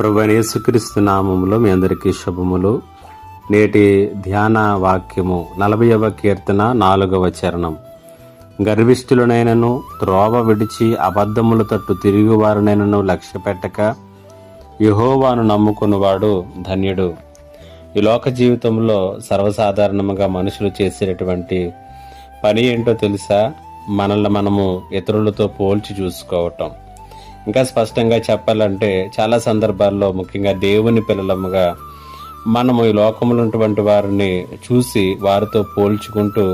ప్రభువైన యేసుక్రీస్తు నామములో మీ అందరికీ శుభములు. నేటి ధ్యాన వాక్యము 40వ కీర్తన 4వ చరణం. గర్విష్ఠులనైనను త్రోవ విడిచి అబద్ధముల తట్టు తిరుగువారినైనను లక్ష్య పెట్టక యెహోవాను నమ్ముకున్నవాడు ధన్యుడు. ఈ లోక జీవితంలో సర్వసాధారణంగా మనుషులు చేసేటటువంటి పని ఏంటో తెలుసా? మనల్ని మనము ఇతరులతో పోల్చి చూసుకోవటం. ఇంకా స్పష్టంగా చెప్పాలంటే చాలా సందర్భాల్లో, ముఖ్యంగా దేవుని పిల్లలముగా మనము ఈ లోకంలో ఉన్నటువంటి వారిని చూసి వారితో పోల్చుకుంటూ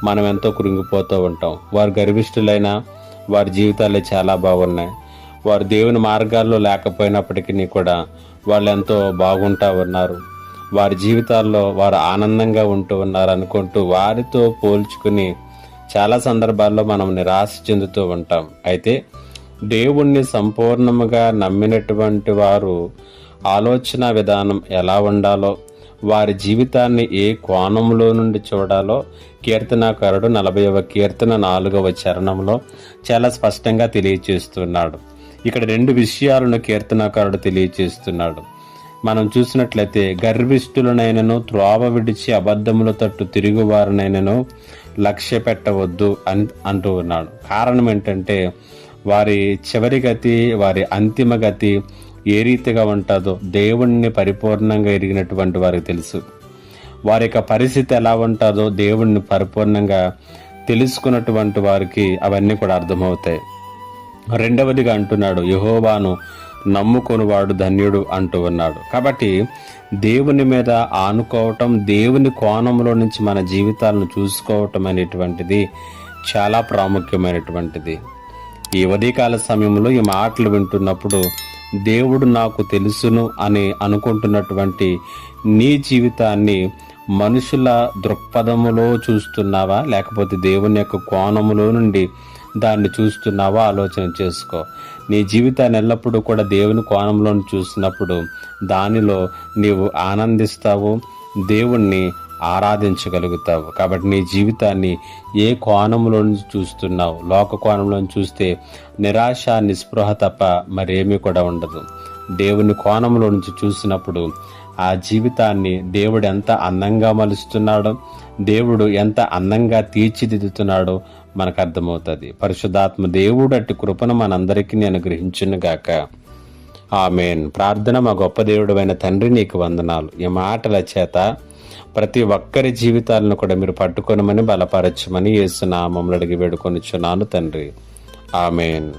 మనం ఎంతో కృంగిపోతూ ఉంటాం. వారు గర్విష్ఠులైనా వారి జీవితాలే చాలా బాగున్నాయి. వారు దేవుని మార్గాల్లో లేకపోయినప్పటికీ కూడా వాళ్ళు ఎంతో బాగుంటూ ఉన్నారు, వారి జీవితాల్లో వారు ఆనందంగా ఉంటూ ఉన్నారు అనుకుంటూ వారితో పోల్చుకుని చాలా సందర్భాల్లో మనం నిరాశ చెందుతూ ఉంటాం. అయితే దేవుణ్ణి సంపూర్ణముగా నమ్మినటువంటి వారు ఆలోచన విధానం ఎలా ఉండాలో, వారి జీవితాన్ని ఏ కోణంలో నుండి చూడాలో కీర్తనాకారుడు 40వ కీర్తన 4వ చరణంలో చాలా స్పష్టంగా తెలియచేస్తున్నాడు. ఇక్కడ 2 విషయాలను కీర్తనాకారుడు తెలియచేస్తున్నాడు. మనం చూసినట్లయితే గర్విష్ఠులనైనను త్రోవ విడిచి అబద్ధముల తట్టు తిరుగువారినైనను లక్ష్య పెట్టవద్దు అంటూ ఉన్నాడు. కారణం ఏంటంటే వారి చివరి గతి, వారి అంతిమ గతి ఏ రీతిగా ఉంటుందో దేవుణ్ణి పరిపూర్ణంగా ఎరిగినటువంటి వారికి తెలుసు. వారి యొక్క పరిస్థితి ఎలా ఉంటుందో దేవుణ్ణి పరిపూర్ణంగా తెలుసుకున్నటువంటి వారికి అవన్నీ కూడా అర్థమవుతాయి. రెండవదిగా అంటున్నాడు, యెహోవాను నమ్ముకొనివాడు ధన్యుడు అంటూ ఉన్నాడు. కాబట్టి దేవుని మీద ఆనుకోవటం, దేవుని కోణంలో నుంచి మన జీవితాలను చూసుకోవటం అనేటువంటిది చాలా ప్రాముఖ్యమైనటువంటిది. ఈ ఉదయకాల సమయంలో ఈ మాటలు వింటున్నప్పుడు దేవుడు నాకు తెలుసును అని అనుకుంటున్నటువంటి నీ జీవితాన్ని మనుషుల దృక్పథములో చూస్తున్నావా, లేకపోతే దేవుని యొక్క కోణములో నుండి దాన్ని చూస్తున్నావా? ఆలోచన చేసుకో. నీ జీవితాన్ని ఎల్లప్పుడూ కూడా దేవుని కోణంలో చూసినప్పుడు దానిలో నీవు ఆనందిస్తావు, దేవుణ్ణి ఆరాధించగలుగుతావు. కాబట్టి నీ జీవితాన్ని ఏ కోణంలో నుంచి చూస్తున్నావు? లోక కోణంలో చూస్తే నిరాశ, నిస్పృహ తప్ప మరేమీ కూడా ఉండదు. దేవుని కోణంలో నుంచి చూసినప్పుడు ఆ జీవితాన్ని దేవుడు ఎంత అందంగా మలుస్తున్నాడో, దేవుడు ఎంత అందంగా తీర్చిదిద్దుతున్నాడో మనకు అర్థమవుతుంది. పరిశుద్ధాత్మ దేవుడు అట్టి కృపను మనందరికీ అనుగ్రహించును గాక. ఆమేన్. ప్రార్థన. మా గొప్ప దేవుడైన తండ్రి, నీకు వందనాలు. ఈ మాటల చేత ప్రతి ఒక్కరి జీవితాలను కూడా మీరు పట్టుకొనమని బలపరచమని యేసు నామములో అడిగి వేడుకొనిచున్నాను తండ్రి. ఆమేన్.